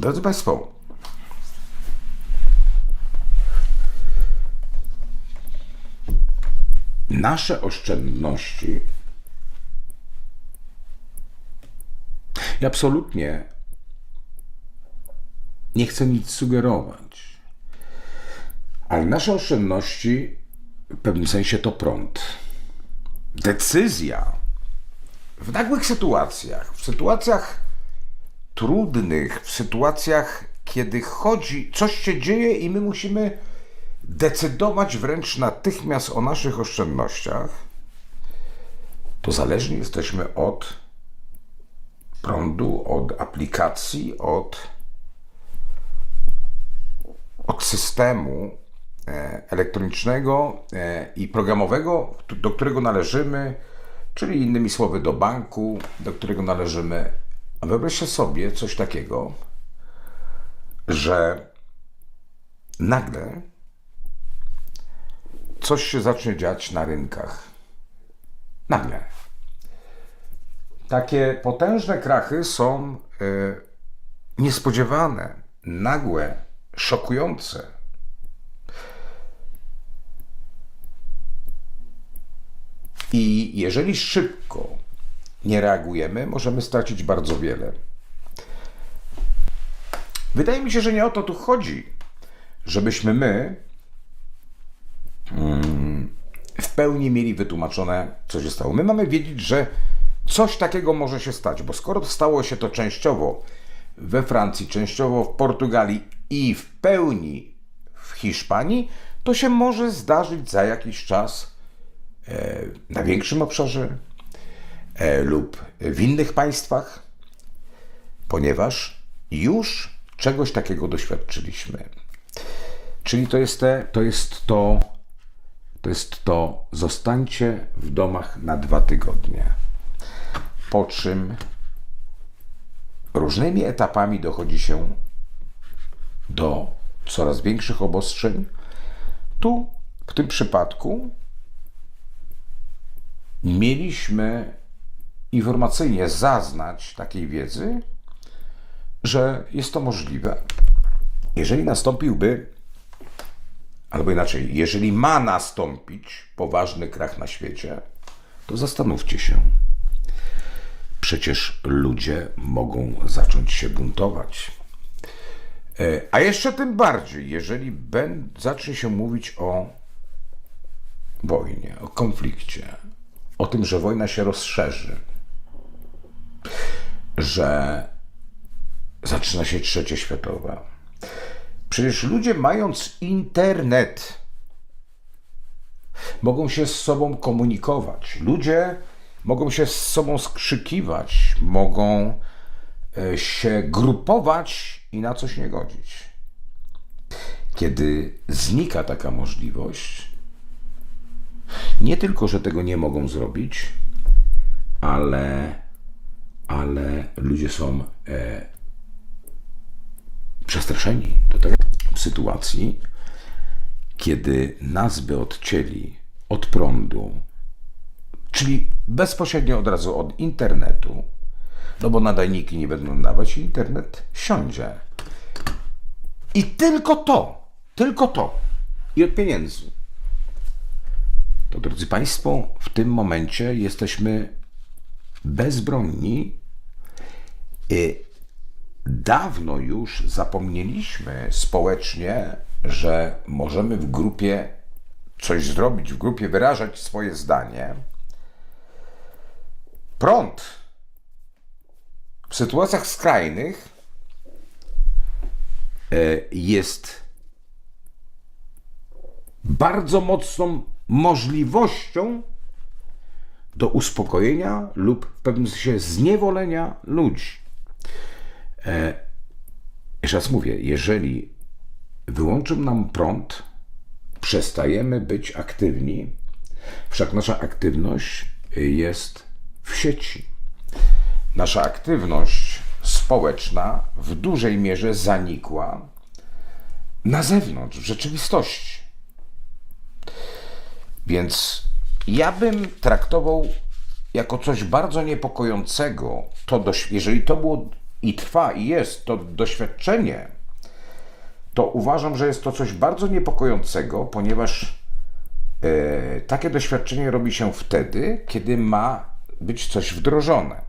Drodzy Państwo, nasze oszczędności i absolutnie nie chcę nic sugerować, ale nasze oszczędności w pewnym sensie to prąd. Decyzja w nagłych sytuacjach, w sytuacjach trudnych, w sytuacjach, kiedy coś się dzieje i my musimy decydować wręcz natychmiast o naszych oszczędnościach, to zależni jesteśmy od prądu, od aplikacji, od systemu elektronicznego i programowego, do którego należymy, czyli innymi słowy do banku, do którego należymy. A wyobraźcie sobie coś takiego, że nagle coś się zacznie dziać na rynkach. Nagle. Takie potężne krachy są niespodziewane, nagłe, szokujące. I jeżeli szybko nie reagujemy, możemy stracić bardzo wiele. Wydaje mi się, że nie o to tu chodzi, żebyśmy my w pełni mieli wytłumaczone, co się stało. My mamy wiedzieć, że coś takiego może się stać, bo skoro stało się to częściowo we Francji, częściowo w Portugalii i w pełni w Hiszpanii, to się może zdarzyć za jakiś czas na większym obszarze lub w innych państwach, ponieważ już czegoś takiego doświadczyliśmy. Czyli to jest to zostańcie w domach na 2 tygodnie. Po czym różnymi etapami dochodzi się do coraz większych obostrzeń. Tu, w tym przypadku, mieliśmy informacyjnie zaznać takiej wiedzy, że jest to możliwe. Jeżeli nastąpiłby, albo inaczej, jeżeli ma nastąpić poważny krach na świecie, to zastanówcie się. Przecież ludzie mogą zacząć się buntować. A jeszcze tym bardziej, jeżeli zacznie się mówić o wojnie, o konflikcie, o tym, że wojna się rozszerzy, że zaczyna się trzecia światowa. Przecież ludzie, mając internet, mogą się z sobą komunikować. Ludzie mogą się z sobą skrzykiwać, mogą się grupować i na coś nie godzić. Kiedy znika taka możliwość, nie tylko, że tego nie mogą zrobić, ale ludzie są przestraszeni. To tak w sytuacji, kiedy nas by odcięli od prądu, czyli bezpośrednio od razu od internetu, no bo nadajniki nie będą nadawać i internet siądzie. I tylko to i od pieniędzy. To, drodzy Państwo, w tym momencie jesteśmy bezbronni. Dawno już zapomnieliśmy społecznie, że możemy w grupie coś zrobić, w grupie wyrażać swoje zdanie. Prąd w sytuacjach skrajnych jest bardzo mocną możliwością do uspokojenia lub w pewnym sensie zniewolenia ludzi. Jeszcze raz mówię, jeżeli wyłączą nam prąd, przestajemy być aktywni, wszak nasza aktywność jest w sieci. Nasza aktywność społeczna w dużej mierze zanikła na zewnątrz, w rzeczywistości. Więc ja bym traktował jako coś bardzo niepokojącego, jeżeli to było i trwa i jest to doświadczenie, to uważam, że jest to coś bardzo niepokojącego, ponieważ takie doświadczenie robi się wtedy, kiedy ma być coś wdrożone.